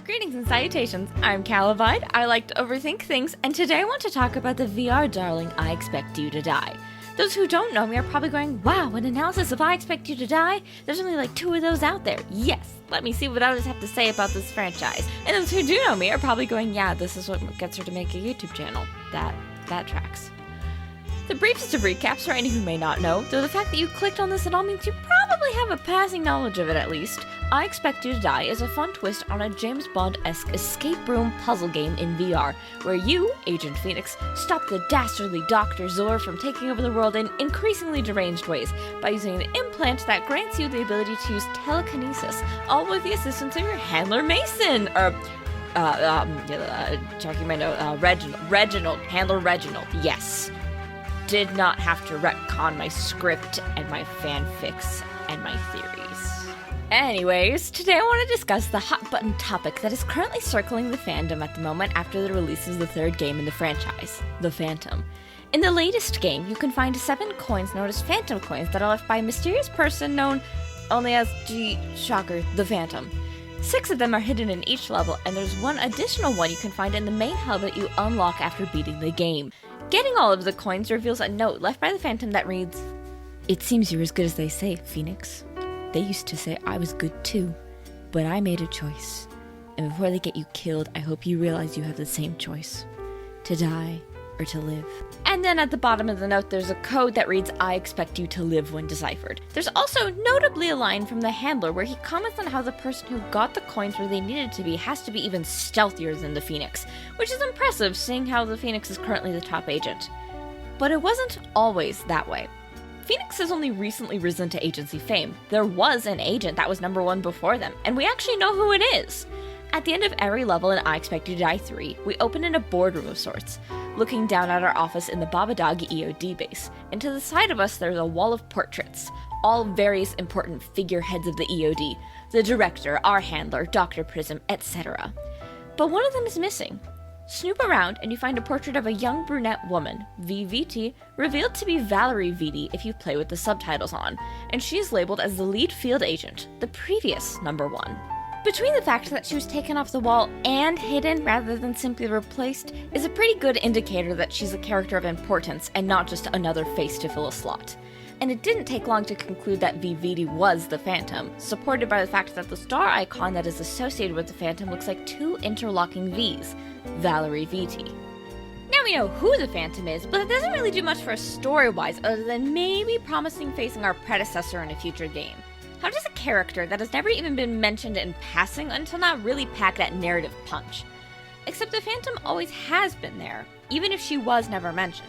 Greetings and salutations, I'm Calivide, I like to overthink things, and today I want to talk about the VR darling I Expect You to Die. Those who don't know me are probably going, wow, an analysis of I Expect You to Die? There's only like 2 of those out there. Yes, let me see what others have to say about this franchise. And those who do know me are probably going, yeah, this is what gets her to make a YouTube channel. That tracks. The briefest of recaps for any who may not know, though the fact that you clicked on this at all means you probably have a passing knowledge of it at least. I Expect You to Die is a fun twist on a James Bond-esque escape room puzzle game in VR, where you, Agent Phoenix, stop the dastardly Doctor Zor from taking over the world in increasingly deranged ways by using an implant that grants you the ability to use telekinesis, all with the assistance of your handler Mason, checking my note, Reginald, handler Reginald, yes. Did not have to retcon my script and my fanfics and my theories. Anyways, today I want to discuss the hot button topic that is currently circling the fandom at the moment after the release of the 3rd game in the franchise, the Phantom. In the latest game, you can find 7 coins known as Phantom coins that are left by a mysterious person known only as, shocker, the Phantom. 6 of them are hidden in each level, and there's one additional one you can find in the main hub that you unlock after beating the game. Getting all of the coins reveals a note left by the Phantom that reads, "It seems you're as good as they say, Phoenix. They used to say I was good too, but I made a choice. And before they get you killed, I hope you realize you have the same choice. To die or to live." And then at the bottom of the note, there's a code that reads, "I expect you to live" when deciphered. There's also notably a line from the handler where he comments on how the person who got the coins where they needed to be has to be even stealthier than the Phoenix, which is impressive seeing how the Phoenix is currently the top agent. But it wasn't always that way. Phoenix has only recently risen to agency fame. There was an agent that was number 1 before them, and we actually know who it is. At the end of every level in I Expect You to Die 3, we open in a boardroom of sorts, looking down at our office in the Babadog EOD base, and to the side of us there's a wall of portraits, all various important figureheads of the EOD, the director, our handler, Dr. Prism, etc. But one of them is missing. Snoop around and you find a portrait of a young brunette woman, VVT, revealed to be Valerie VD if you play with the subtitles on, and she is labeled as the lead field agent, the previous number 1. Between the fact that she was taken off the wall and hidden rather than simply replaced is a pretty good indicator that she's a character of importance and not just another face to fill a slot. And it didn't take long to conclude that VVD was the Phantom, supported by the fact that the star icon that is associated with the Phantom looks like 2 interlocking V's, Valerie VT. Now we know who the Phantom is, but it doesn't really do much for us story-wise other than maybe promising facing our predecessor in a future game. How does a character that has never even been mentioned in passing until now really pack that narrative punch? Except the Phantom always has been there, even if she was never mentioned.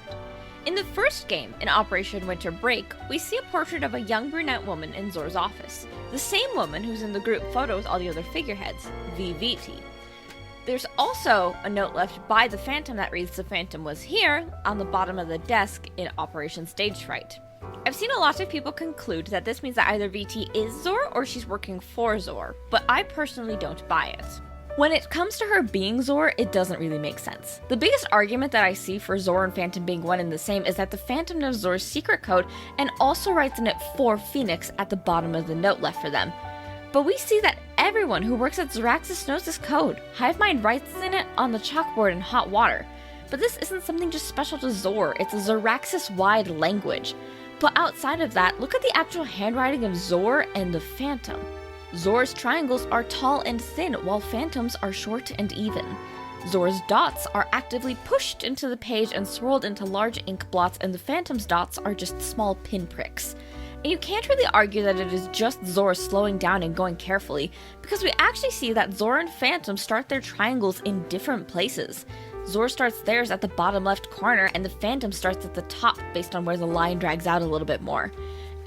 In the first game, in Operation Winter Break, we see a portrait of a young brunette woman in Zor's office, the same woman who's in the group photo with all the other figureheads, VVT. There's also a note left by the Phantom that reads "The Phantom was here" on the bottom of the desk in Operation Stage Fright. I've seen a lot of people conclude that this means that either VT is Zor or she's working for Zor, but I personally don't buy it. When it comes to her being Zor, it doesn't really make sense. The biggest argument that I see for Zor and Phantom being one and the same is that the Phantom knows Zor's secret code and also writes in it for Phoenix at the bottom of the note left for them. But we see that everyone who works at Zoraxis knows this code. Hivemind writes in it on the chalkboard in hot water. But this isn't something just special to Zor, it's a Zoraxis-wide language. But outside of that, look at the actual handwriting of Zor and the Phantom. Zor's triangles are tall and thin, while Phantom's are short and even. Zor's dots are actively pushed into the page and swirled into large ink blots, and the Phantom's dots are just small pinpricks. And you can't really argue that it is just Zor slowing down and going carefully, because we actually see that Zor and Phantom start their triangles in different places. Zor starts theirs at the bottom left corner, and the Phantom starts at the top based on where the line drags out a little bit more.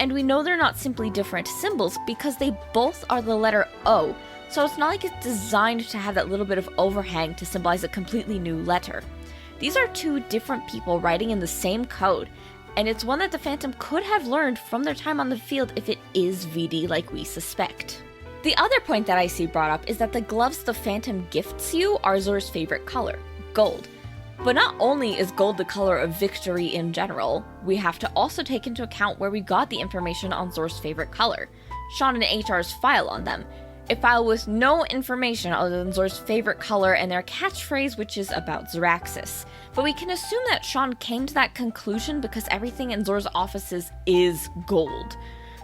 And we know they're not simply different symbols because they both are the letter O, so it's not like it's designed to have that little bit of overhang to symbolize a completely new letter. These are 2 different people writing in the same code, and it's one that the Phantom could have learned from their time on the field if it is VD like we suspect. The other point that I see brought up is that the gloves the Phantom gifts you are Zor's favorite color, gold. But not only is gold the color of victory in general, we have to also take into account where we got the information on Zor's favorite color, shown in HR's file on them. A file with no information other than Zor's favorite color and their catchphrase, which is about Zoraxis. But we can assume that Sean came to that conclusion because everything in Zor's offices is gold.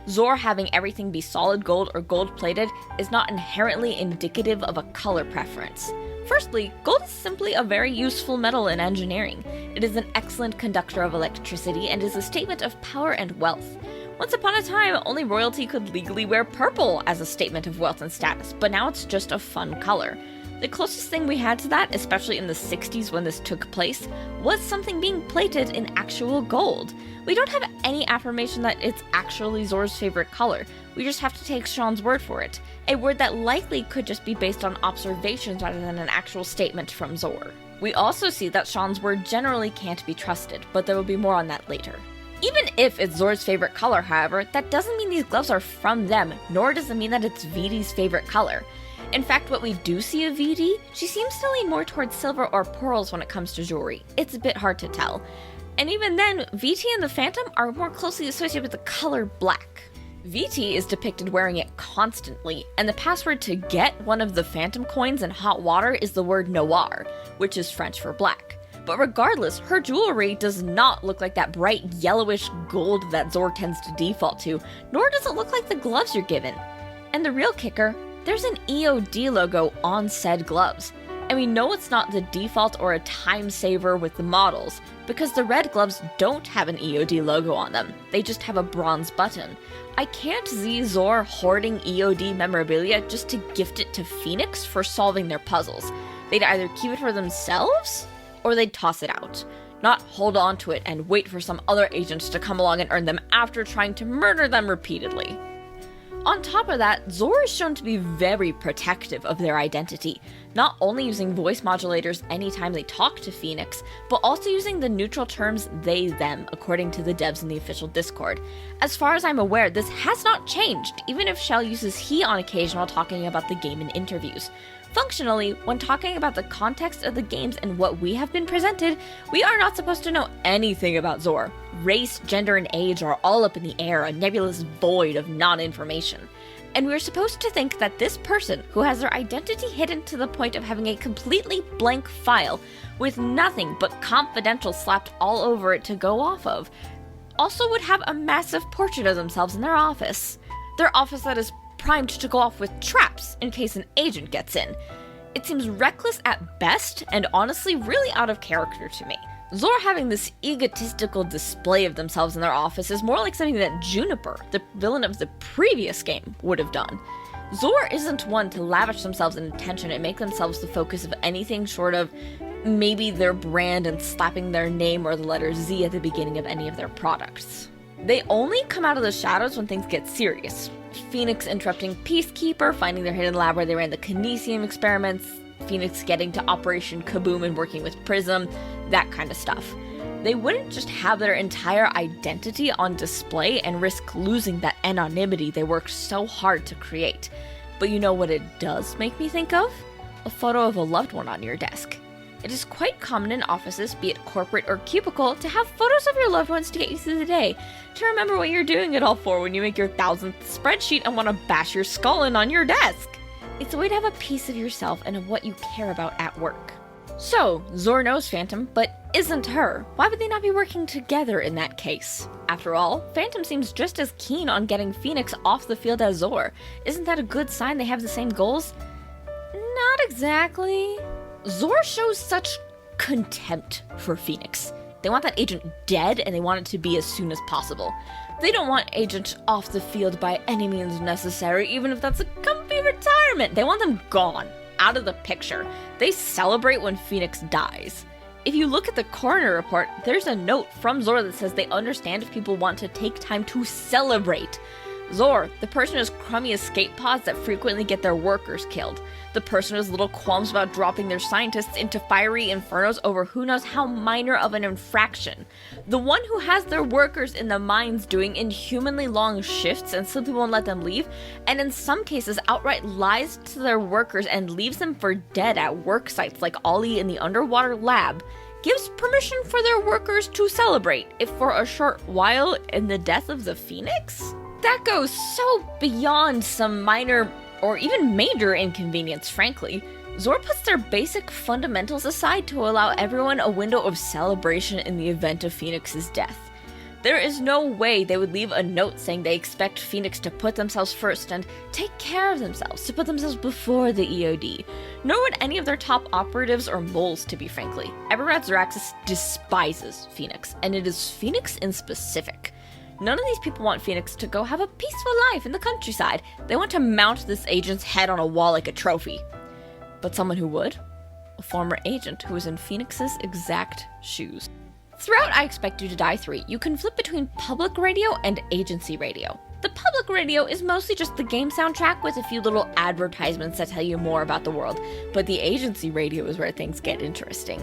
Zor having everything be solid gold or gold-plated is not inherently indicative of a color preference. Firstly, gold is simply a very useful metal in engineering. It is an excellent conductor of electricity and is a statement of power and wealth. Once upon a time, only royalty could legally wear purple as a statement of wealth and status, but now it's just a fun color. The closest thing we had to that, especially in the 60s when this took place, was something being plated in actual gold. We don't have any affirmation that it's actually Zor's favorite color. We just have to take Sean's word for it, a word that likely could just be based on observations rather than an actual statement from Zor. We also see that Sean's word generally can't be trusted, but there will be more on that later. Even if it's Zor's favorite color, however, that doesn't mean these gloves are from them, nor does it mean that it's VD's favorite color. In fact, what we do see of VD, she seems to lean more towards silver or pearls when it comes to jewelry. It's a bit hard to tell. And even then, VT and the Phantom are more closely associated with the color black. VT is depicted wearing it constantly, and the password to get one of the Phantom coins in hot water is the word noir, which is French for black. But regardless, her jewelry does not look like that bright yellowish gold that Zor tends to default to, nor does it look like the gloves you're given. And the real kicker, there's an EOD logo on said gloves. And we know it's not the default or a time saver with the models, because the red gloves don't have an EOD logo on them, they just have a bronze button. I can't see Zor hoarding EOD memorabilia just to gift it to Phoenix for solving their puzzles. They'd either keep it for themselves, or they'd toss it out, not hold on to it and wait for some other agents to come along and earn them after trying to murder them repeatedly. On top of that, Zor is shown to be very protective of their identity, not only using voice modulators anytime they talk to Phoenix, but also using the neutral terms they, them, according to the devs in the official Discord. As far as I'm aware, this has not changed, even if Schell uses he on occasion while talking about the game in interviews. Functionally, when talking about the context of the games and what we have been presented, we are not supposed to know anything about Zor. Race, gender, and age are all up in the air, a nebulous void of non-information. And we're supposed to think that this person, who has their identity hidden to the point of having a completely blank file, with nothing but confidential slapped all over it to go off of, also would have a massive portrait of themselves in their office. Their office that is primed to go off with traps in case an agent gets in. It seems reckless at best, and honestly really out of character to me. Zor having this egotistical display of themselves in their office is more like something that Juniper, the villain of the previous game, would have done. Zor isn't one to lavish themselves in attention and make themselves the focus of anything short of maybe their brand and slapping their name or the letter Z at the beginning of any of their products. They only come out of the shadows when things get serious. Phoenix interrupting Peacekeeper, finding their hidden lab where they ran the Kinesium experiments, Phoenix getting to Operation Kaboom and working with Prism, that kind of stuff. They wouldn't just have their entire identity on display and risk losing that anonymity they worked so hard to create. But you know what it does make me think of? A photo of a loved one on your desk. It is quite common in offices, be it corporate or cubicle, to have photos of your loved ones to get you through the day, to remember what you're doing it all for when you make your 1000th spreadsheet and want to bash your skull in on your desk. It's a way to have a piece of yourself and of what you care about at work. So, Zor knows Phantom, but isn't her. Why would they not be working together in that case? After all, Phantom seems just as keen on getting Phoenix off the field as Zor. Isn't that a good sign they have the same goals? Not exactly. Zor shows such contempt for Phoenix. They want that agent dead, and they want it to be as soon as possible. They don't want agent off the field by any means necessary, even if that's a comfy retirement. They want them gone, out of the picture. They celebrate when Phoenix dies. If you look at the coroner report, there's a note from Zor that says they understand if people want to take time to celebrate. Zor, the person who has crummy escape pods that frequently get their workers killed. The person who has little qualms about dropping their scientists into fiery infernos over who knows how minor of an infraction. The one who has their workers in the mines doing inhumanly long shifts and simply won't let them leave, and in some cases outright lies to their workers and leaves them for dead at work sites like Ollie in the underwater lab, gives permission for their workers to celebrate, if for a short while, in the death of the Phoenix? That goes so beyond some minor or even major inconvenience, frankly, Zor puts their basic fundamentals aside to allow everyone a window of celebration in the event of Phoenix's death. There is no way they would leave a note saying they expect Phoenix to put themselves first and take care of themselves, to put themselves before the EOD, nor would any of their top operatives or moles, to be frankly. Everyone at Zoraxis despises Phoenix, and it is Phoenix in specific. None of these people want Phoenix to go have a peaceful life in the countryside. They want to mount this agent's head on a wall like a trophy. But someone who would? A former agent who was in Phoenix's exact shoes. Throughout I Expect You to Die 3, you can flip between public radio and agency radio. The public radio is mostly just the game soundtrack with a few little advertisements that tell you more about the world, but the agency radio is where things get interesting.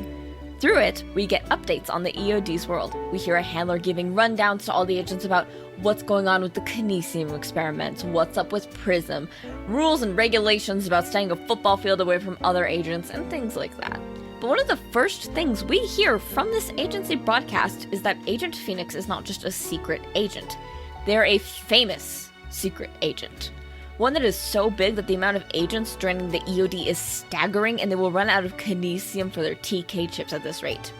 Through it, we get updates on the EOD's world. We hear a handler giving rundowns to all the agents about what's going on with the Kinesium experiments, what's up with Prism, rules and regulations about staying a football field away from other agents, and things like that. But one of the first things we hear from this agency broadcast is that Agent Phoenix is not just a secret agent. They're a famous secret agent. One that is so big that the amount of agents joining the EOD is staggering, and they will run out of Kinesium for their TK chips at this rate.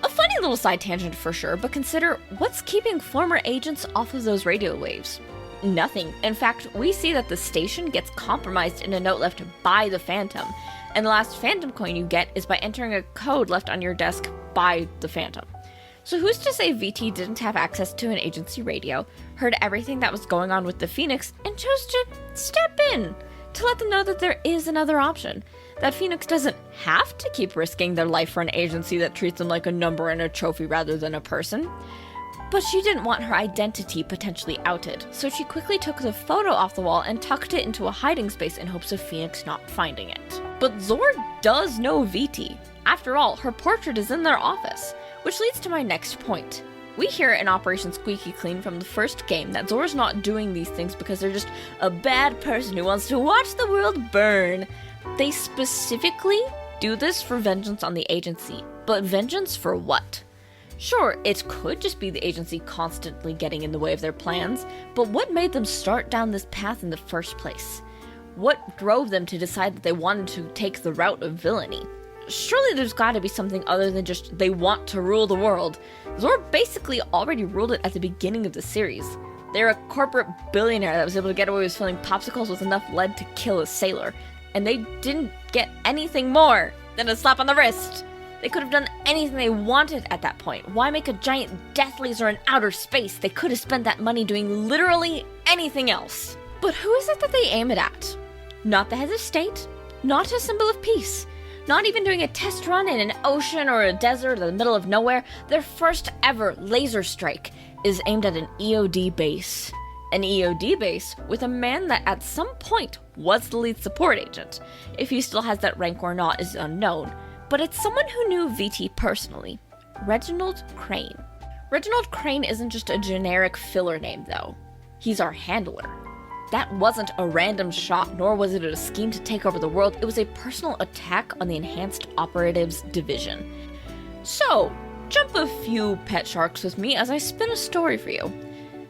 A funny little side tangent for sure, but consider what's keeping former agents off of those radio waves. Nothing. In fact, we see that the station gets compromised in a note left by the Phantom, and the last Phantom coin you get is by entering a code left on your desk by the Phantom. So who's to say VT didn't have access to an agency radio, heard everything that was going on with the Phoenix, and chose to step in to let them know that there is another option, that Phoenix doesn't have to keep risking their life for an agency that treats them like a number and a trophy rather than a person. But she didn't want her identity potentially outed, so she quickly took the photo off the wall and tucked it into a hiding space in hopes of Phoenix not finding it. But Zor does know VT. After all, her portrait is in their office, which leads to my next point. We hear in Operation Squeaky Clean from the first game that Zor's not doing these things because they're just a bad person who wants to watch the world burn. They specifically do this for vengeance on the agency, but vengeance for what? Sure, it could just be the agency constantly getting in the way of their plans, but what made them start down this path in the first place? What drove them to decide that they wanted to take the route of villainy? Surely there's gotta be something other than just they want to rule the world. Zor basically already ruled it at the beginning of the series. They're a corporate billionaire that was able to get away with filling popsicles with enough lead to kill a sailor, and they didn't get anything more than a slap on the wrist. They could have done anything they wanted at that point. Why make a giant death laser in outer space? They could have spent that money doing literally anything else. But who is it that they aim it at? Not the heads of state, not a symbol of peace, not even doing a test run in an ocean or a desert in the middle of nowhere. Their first ever laser strike is aimed at an EOD base. An EOD base with a man that at some point was the lead support agent. If he still has that rank or not is unknown. But it's someone who knew VT personally, Reginald Crane. Reginald Crane isn't just a generic filler name though. He's our handler. That wasn't a random shot, nor was it a scheme to take over the world. It was a personal attack on the Enhanced Operatives Division. So, jump a few pet sharks with me as I spin a story for you.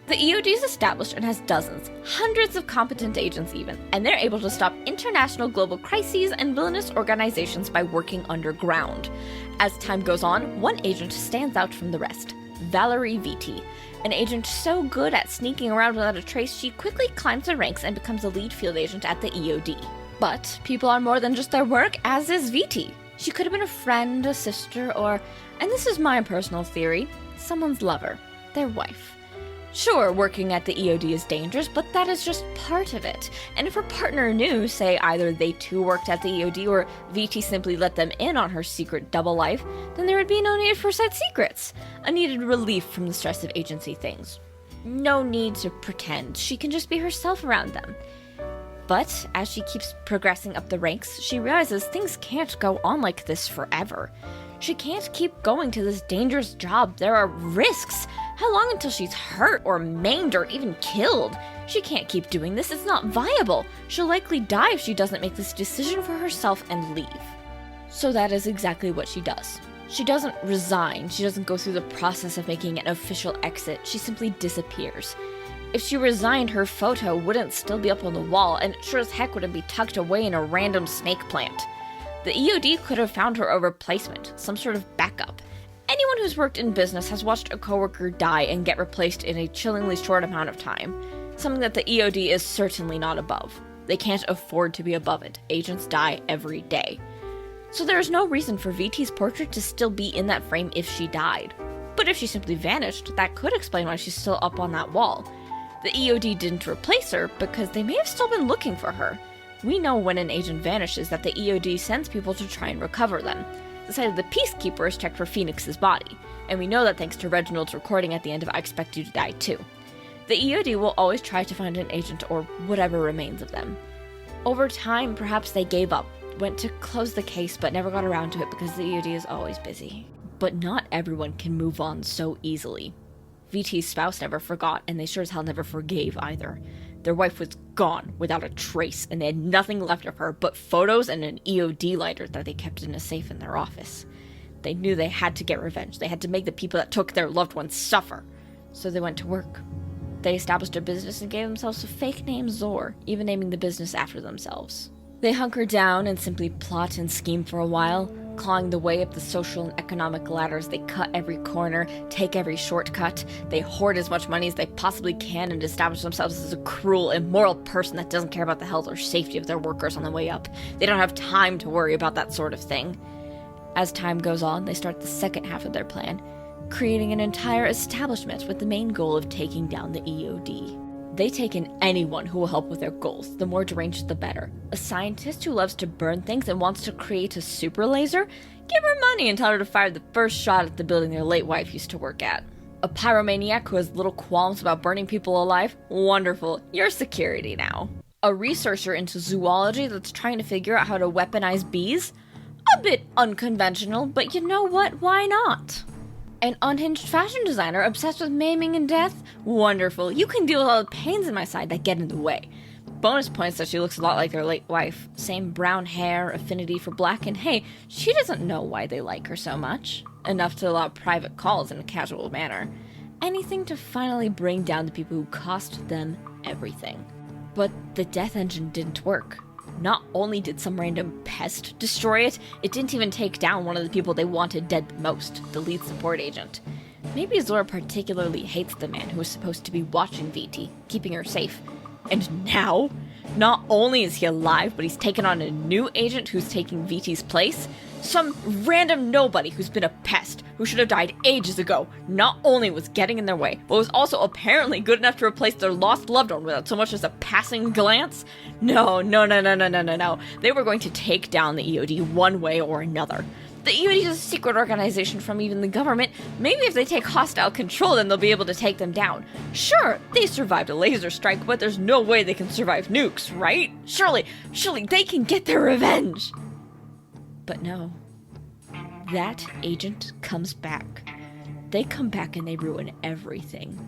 The EOD is established and has dozens, hundreds of competent agents even, and they're able to stop international global crises and villainous organizations by working underground. As time goes on, one agent stands out from the rest, Valerie VT, an agent so good at sneaking around without a trace she quickly climbs the ranks and becomes a lead field agent at the EOD. But people are more than just their work, as is VT. She could have been a friend, a sister, or, and this is my personal theory, someone's lover, their wife. Sure, working at the EOD is dangerous, but that is just part of it. And if her partner knew, say either they too worked at the EOD or VT simply let them in on her secret double life, then there would be no need for said secrets. A needed relief from the stress of agency things. No need to pretend. She can just be herself around them. But as she keeps progressing up the ranks, she realizes things can't go on like this forever. She can't keep going to this dangerous job. There are risks. How long until she's hurt or maimed or even killed? She can't keep doing this. It's not viable. She'll likely die if she doesn't make this decision for herself and leave. So that is exactly what she does. She doesn't resign. She doesn't go through the process of making an official exit. She simply disappears. If she resigned, her photo wouldn't still be up on the wall, and it sure as heck wouldn't be tucked away in a random snake plant. The EOD could have found her a replacement, some sort of backup. Anyone who's worked in business has watched a coworker die and get replaced in a chillingly short amount of time, something that the EOD is certainly not above. They can't afford to be above it. Agents die every day. So there is no reason for VT's portrait to still be in that frame if she died. But if she simply vanished, that could explain why she's still up on that wall. The EOD didn't replace her because they may have still been looking for her. We know when an agent vanishes that the EOD sends people to try and recover them. The side of the Peacekeepers checked for Phoenix's body, and we know that thanks to Reginald's recording at the end of I Expect You to Die too. The EOD will always try to find an agent or whatever remains of them. Over time, perhaps they gave up, went to close the case but never got around to it because the EOD is always busy. But not everyone can move on so easily. VT's spouse never forgot, and they sure as hell never forgave either. Their wife was gone without a trace, and they had nothing left of her but photos and an EOD lighter that they kept in a safe in their office. They knew they had to get revenge. They had to make the people that took their loved ones suffer. So they went to work. They established a business and gave themselves a fake name Zor, even naming the business after themselves. They hunker down and simply plot and scheme for a while, clawing the way up the social and economic ladders. They cut every corner, take every shortcut. They hoard as much money as they possibly can and establish themselves as a cruel, immoral person that doesn't care about the health or safety of their workers on the way up. They don't have time to worry about that sort of thing. As time goes on, they start the second half of their plan, creating an entire establishment with the main goal of taking down the EOD. They take in anyone who will help with their goals, the more deranged the better. A scientist who loves to burn things and wants to create a super laser? Give her money and tell her to fire the first shot at the building their late wife used to work at. A pyromaniac who has little qualms about burning people alive? Wonderful, you're security now. A researcher into zoology that's trying to figure out how to weaponize bees? A bit unconventional, but you know what, why not? An unhinged fashion designer obsessed with maiming and death? Wonderful. You can deal with all the pains in my side that get in the way. Bonus points that she looks a lot like their late wife. Same brown hair, affinity for black, and hey, she doesn't know why they like her so much. Enough to allow private calls in a casual manner. Anything to finally bring down the people who cost them everything. But the death engine didn't work. Not only did some random pest destroy it, it didn't even take down one of the people they wanted dead the most, the lead support agent. Maybe Zor particularly hates the man who was supposed to be watching VT, keeping her safe. And now, not only is he alive, but he's taken on a new agent who's taking VT's place. Some random nobody who's been a pest, who should have died ages ago, not only was getting in their way, but was also apparently good enough to replace their lost loved one without so much as a passing glance? No. They were going to take down the EOD one way or another. The EOD is a secret organization from even the government. Maybe if they take hostile control, then they'll be able to take them down. Sure, they survived a laser strike, but there's no way they can survive nukes, right? Surely they can get their revenge. But no. That agent comes back. They come back and they ruin everything.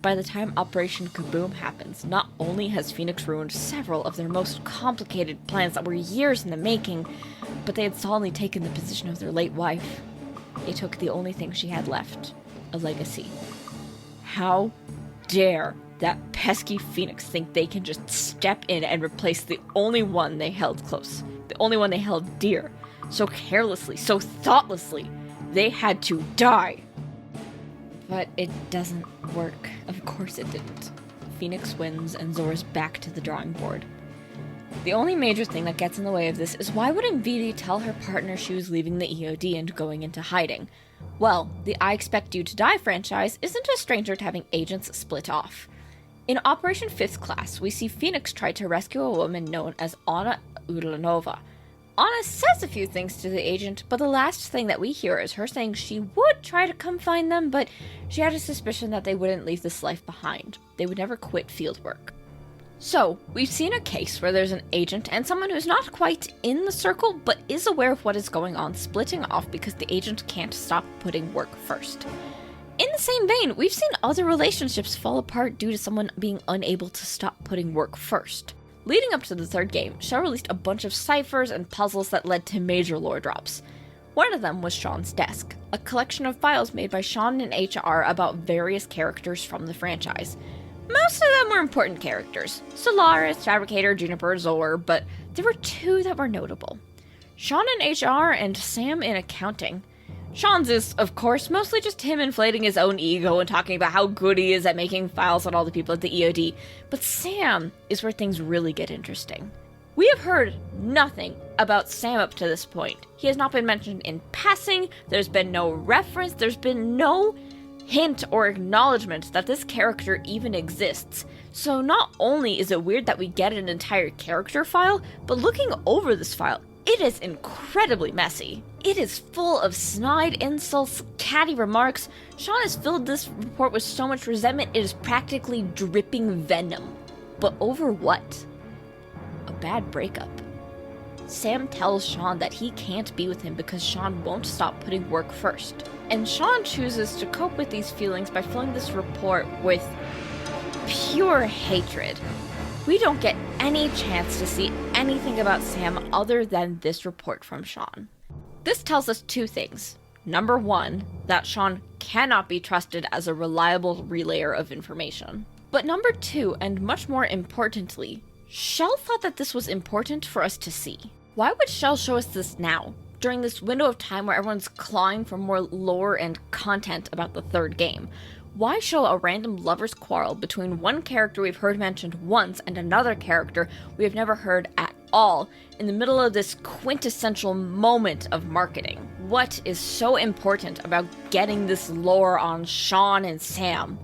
By the time Operation Kaboom happens, not only has Phoenix ruined several of their most complicated plans that were years in the making, but they had solemnly taken the position of their late wife. They took the only thing she had left, a legacy. How dare that pesky Phoenix think they can just step in and replace the only one they held close, the only one they held dear, so carelessly, so thoughtlessly. They had to die. But it doesn't work. Of course it didn't. Phoenix wins and Zor's back to the drawing board. The only major thing that gets in the way of this is why wouldn't Viti tell her partner she was leaving the EOD and going into hiding? Well, the I Expect You to Die franchise isn't a stranger to having agents split off. In Operation Fifth Class, we see Phoenix try to rescue a woman known as Anna Udlanova. Anna says a few things to the agent, but the last thing that we hear is her saying she would try to come find them, but she had a suspicion that they wouldn't leave this life behind. They would never quit field work. So, we've seen a case where there's an agent and someone who's not quite in the circle, but is aware of what is going on, splitting off because the agent can't stop putting work first. In the same vein, we've seen other relationships fall apart due to someone being unable to stop putting work first. Leading up to the third game, Schell released a bunch of ciphers and puzzles that led to major lore drops. One of them was Sean's Desk, a collection of files made by Sean and HR about various characters from the franchise. Most of them were important characters. Solaris, Fabricator, Juniper, Zor, but there were two that were notable. Sean in HR and Sam in accounting. Sean's is, of course, mostly just him inflating his own ego and talking about how good he is at making files on all the people at the EOD, but Sam is where things really get interesting. We have heard nothing about Sam up to this point. He has not been mentioned in passing, there's been no reference, there's been no hint or acknowledgement that this character even exists. So not only is it weird that we get an entire character file, but looking over this file, it is incredibly messy. It is full of snide insults, catty remarks. Sean has filled this report with so much resentment, it is practically dripping venom. But over what? A bad breakup. Sam tells Sean that he can't be with him because Sean won't stop putting work first. And Sean chooses to cope with these feelings by filling this report with pure hatred. We don't get any chance to see anything about Sam other than this report from Sean. This tells us two things. Number one, that Sean cannot be trusted as a reliable relayer of information. But number two, and much more importantly, Schell thought that this was important for us to see. Why would Schell show us this now, during this window of time where everyone's clawing for more lore and content about the third game? Why show a random lover's quarrel between one character we've heard mentioned once and another character we have never heard at all in the middle of this quintessential moment of marketing? What is so important about getting this lore on Sean and Sam?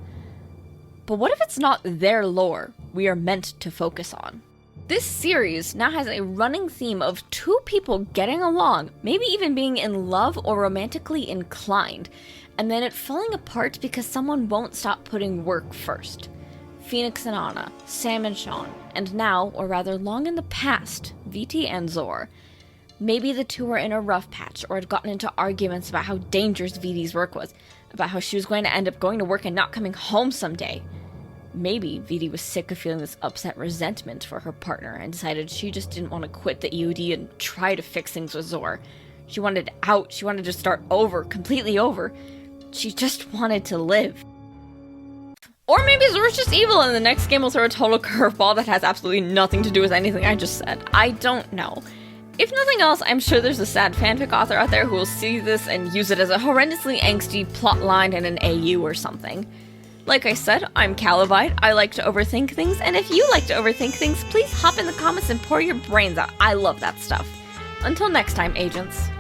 But what if it's not their lore we are meant to focus on? This series now has a running theme of two people getting along, maybe even being in love or romantically inclined, and then it falling apart because someone won't stop putting work first. Phoenix and Anna, Sam and Sean, and now, or rather long in the past, VT and Zor. Maybe the two were in a rough patch or had gotten into arguments about how dangerous VT's work was, about how she was going to end up going to work and not coming home someday. Maybe VT was sick of feeling this upset resentment for her partner and decided she just didn't want to quit the EOD and try to fix things with Zor. She wanted out, she wanted to start over, completely over. She just wanted to live. Or maybe Zor's just evil and the next game will throw a total curveball that has absolutely nothing to do with anything I just said. I don't know. If nothing else, I'm sure there's a sad fanfic author out there who will see this and use it as a horrendously angsty plotline in an AU or something. Like I said, I'm Calibite, I like to overthink things, and if you like to overthink things, please hop in the comments and pour your brains out. I love that stuff. Until next time, agents.